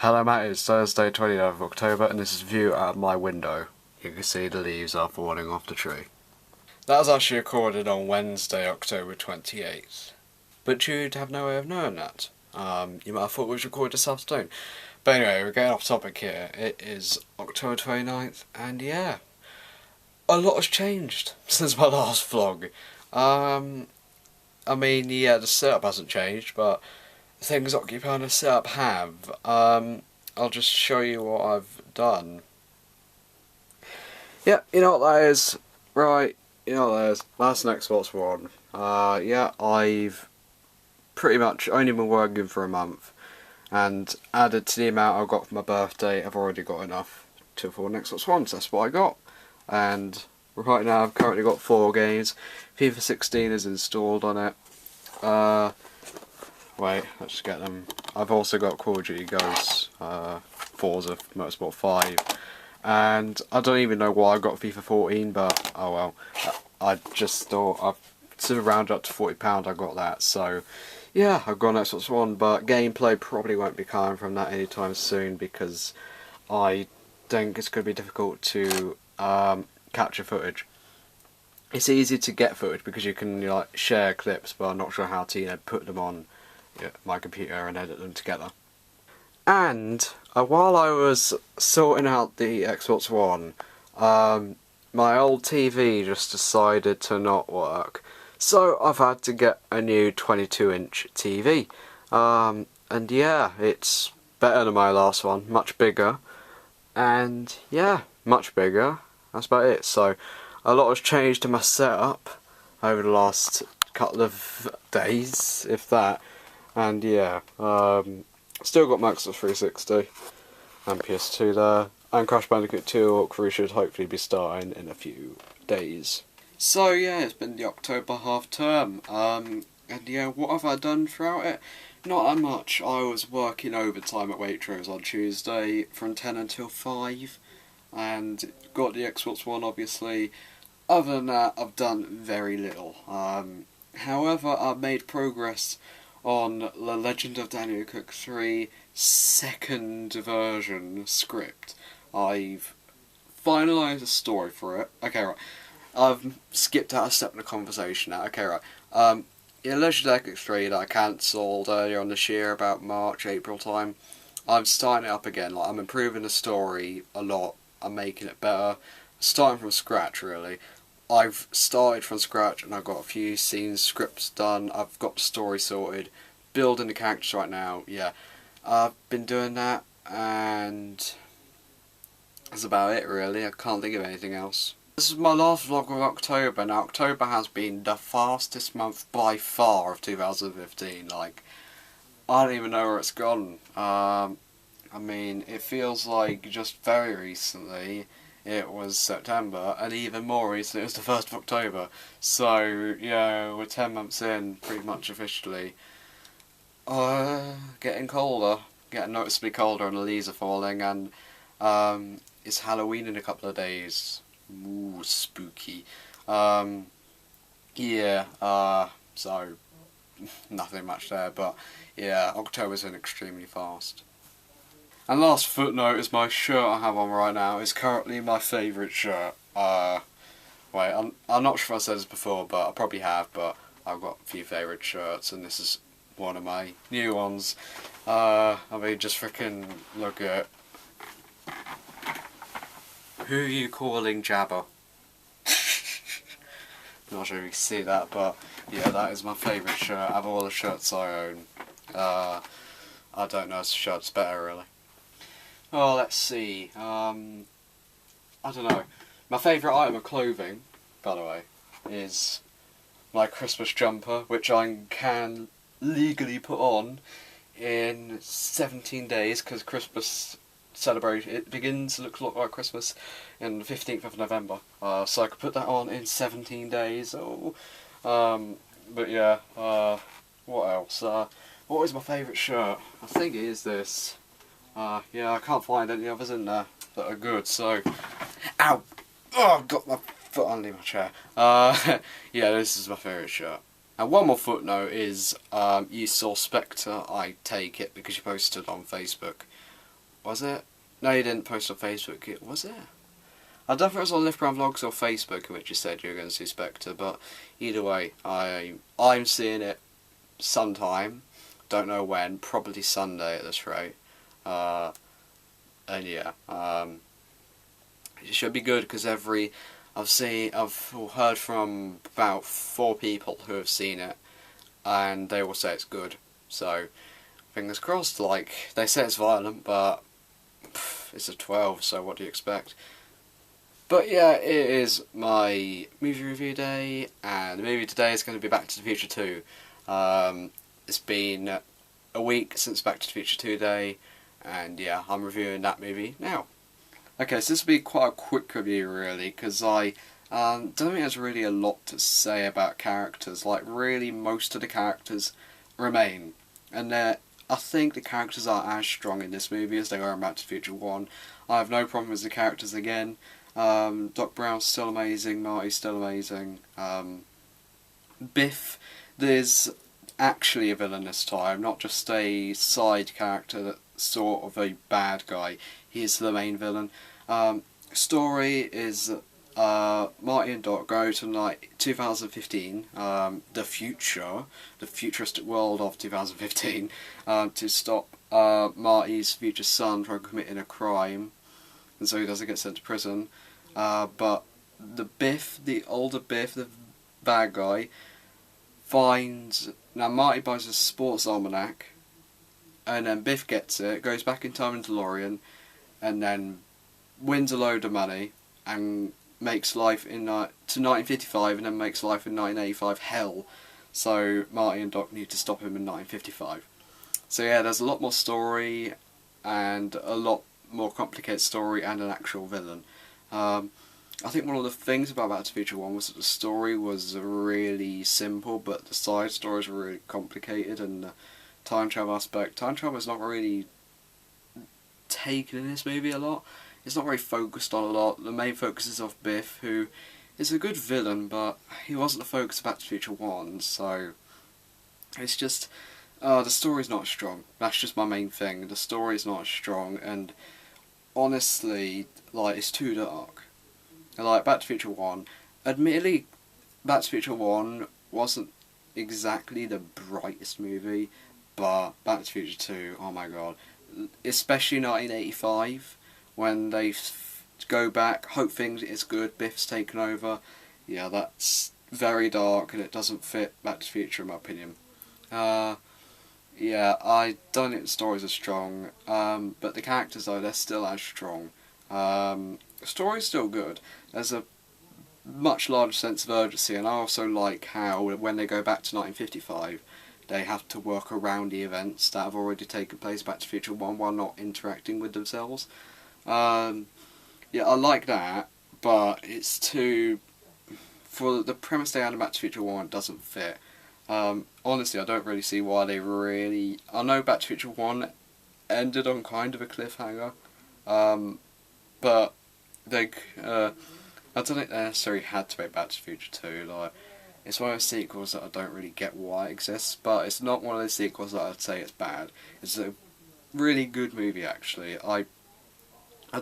Hello mate, it's Thursday 29th of October and this is a view out of my window. You can see the leaves are falling off the tree. That was actually recorded on Wednesday, October 28th. But you'd have no way of knowing that. You might have thought it was recorded this afternoon. But anyway, we're getting off topic here. It is October 29th and yeah, a lot has changed since my last vlog. I mean, yeah, the setup hasn't changed, but things occupying the setup have. I'll just show you what I've done. Yeah, you know what that is? Right, you know what that is. That's an Xbox One. Yeah, I've pretty much only been working for a month, and added to the amount I got for my birthday, I've already got enough to afford an Xbox One, so that's what I got. And right now I've currently got 4 games. FIFA 16 is installed on it. Wait, let's get them. I've also got Call of Duty Ghosts, Forza Motorsport 5, and I don't even know why I got FIFA 14, but oh well. I just thought I've sort of rounded up to £40, I got that, so yeah, I've got an Xbox One, but gameplay probably won't be coming from that anytime soon because I think it's going to be difficult to capture footage. It's easy to get footage because you can like share clips, but I'm not sure how to put them on my computer and edit them together. And while I was sorting out the Xbox One, my old TV just decided to not work, so I've had to get a new 22-inch TV. And yeah, it's better than my last one, much bigger, and yeah, much bigger. That's about it. So a lot has changed in my setup over the last couple of days, if that. And yeah, still got Microsoft 360 and PS2 there, and Crash Bandicoot 2 walkthrough should hopefully be starting in a few days. So yeah, it's been the October half term, and yeah, what have I done throughout it? Not that much. I was working overtime at Waitrose on Tuesday from 10 until 5, and got the Xbox One obviously. Other than that, I've done very little. However, I've made progress on The Legend of Daniel Cook 3 second version script. I've finalised a story for it. Okay, right. I've skipped out a step in the conversation now. Okay, right. The Legend of Daniel Cook 3 that I cancelled earlier on this year, about March, April time, I'm starting it up again. Like, I'm improving the story a lot. I'm making it better. Starting from scratch, really. I've started from scratch and I've got a few scenes, scripts done, I've got the story sorted, building the characters right now, yeah. I've been doing that, and that's about it really. I can't think of anything else. This is my last vlog of October. Now October has been the fastest month by far of 2015, like, I don't even know where it's gone. I mean, it feels like just very recently it was September, and even more recently it was the 1st of October. So, yeah, we're 10 months in, pretty much officially. Getting colder, getting noticeably colder, and the leaves are falling, and it's Halloween in a couple of days. Ooh, spooky. Yeah, so, nothing much there, but yeah, October's been extremely fast. And last footnote is my shirt I have on right now is currently my favourite shirt. Wait, I'm not sure if I said this before, but I probably have, but I've got a few favourite shirts, and this is one of my new ones. I mean, just freaking look at it. Who are you calling Jabba? Not sure if you can see that, but yeah, that is my favourite shirt out of all the shirts I own. I don't know if the shirt's better, really. Oh, let's see. I don't know. My favourite item of clothing, by the way, is my Christmas jumper, which I can legally put on in 17 days, because Christmas celebration, it begins to look a lot like Christmas in the 15th of November. So I could put that on in 17 days. Oh, but yeah, what else? What is my favourite shirt? I think it is this. Yeah, I can't find any others in there that are good, so... Ow! Oh, I've got my foot under my chair. Yeah, this is my favourite shirt. And one more footnote is, you saw Spectre, I take it, because you posted on Facebook. Was it? No, you didn't post on Facebook. Was it? I don't know if it was on LiftBrown Vlogs or Facebook in which you said you were going to see Spectre, but either way, I'm seeing it sometime. Don't know when. Probably Sunday at this rate. And yeah, it should be good because I've heard from about 4 people who have seen it, and they all say it's good. So fingers crossed. Like, they say it's violent, but it's a 12, so what do you expect? But yeah, it is my movie review day, and the movie today is going to be Back to the Future 2. It's been a week since Back to the Future 2 day, and yeah, I'm reviewing that movie now. Okay, so this will be quite a quick review really, because I don't think there's really a lot to say about characters. Like, really, most of the characters remain, and I think the characters are as strong in this movie as they are in Back to the Future 1. I have no problem with the characters again. Doc Brown's still amazing, Marty's still amazing. Biff, there's actually a villain this time, not just a side character that's sort of a bad guy. He is the main villain. Story is Marty and Doc go to 2015, the futuristic world of 2015, to stop Marty's future son from committing a crime, and so he doesn't get sent to prison. But the older Biff, the bad guy, now Marty buys a sports almanac, and then Biff gets it, goes back in time in DeLorean, and then wins a load of money, and makes life to 1955, and then makes life in 1985 hell. So Marty and Doc need to stop him in 1955. So yeah, there's a lot more story, and a lot more complicated story, and an actual villain. I think one of the things about Back to the Future 1 was that the story was really simple, but the side stories were really complicated, and the time travel aspect. Time travel is not really taken in this movie a lot. It's not very focused on a lot. The main focus is off Biff, who is a good villain, but he wasn't the focus of Back to the Future 1, so it's just, the story's not strong. That's just my main thing. The story's not strong, and honestly, like, it's too dark. Like, Back to the Future 1, admittedly, Back to the Future 1 wasn't exactly the brightest movie, but Back to the Future 2, oh my god. Especially 1985, when they go back, hope things is good, Biff's taken over. Yeah, that's very dark, and it doesn't fit Back to the Future in my opinion. Yeah, I don't think the stories are strong, but the characters though, they're still as strong. The story's still good. There's a much larger sense of urgency, and I also like how when they go back to 1955, they have to work around the events that have already taken place Back to the Future 1 while not interacting with themselves. Yeah, I like that, but it's too... For the premise they had in Back to the Future 1, it doesn't fit. Honestly, I don't really see why they really... I know Back to the Future 1 ended on kind of a cliffhanger, but they... I don't think they necessarily had to make Back to the Future 2. Like, it's one of those sequels that I don't really get why it exists, but it's not one of those sequels that I'd say it's bad. It's a really good movie, actually. I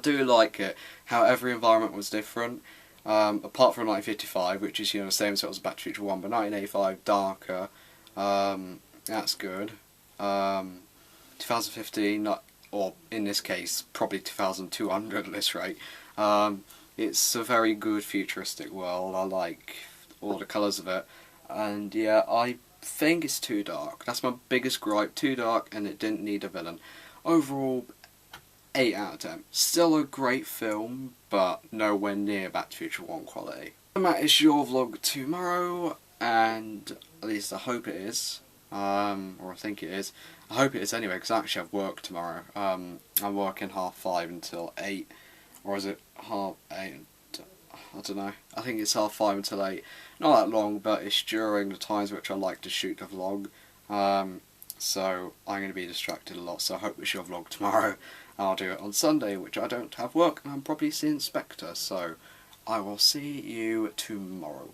do like it, how every environment was different, apart from 1955, which is, you know, the same sort as Back to the Future 1, but 1985, darker, that's good. 2015, or in this case, probably 2200 at this rate, it's a very good futuristic world. I like all the colours of it, and yeah, I think it's too dark. That's my biggest gripe, too dark, and it didn't need a villain. Overall, 8 out of 10. Still a great film, but nowhere near Back to the Future 1 quality. And that is your vlog tomorrow, and at least I hope it is, or I think it is. I hope it is anyway, because I actually have work tomorrow. I'm working 5:30 until 8, or is it 8:30? I don't know. I think it's 5:30 until 8. Not that long, but it's during the times which I like to shoot the vlog. So I'm going to be distracted a lot, so I hope it's your vlog tomorrow. I'll do it on Sunday, which I don't have work, and I'm probably seeing Spectre, so I will see you tomorrow.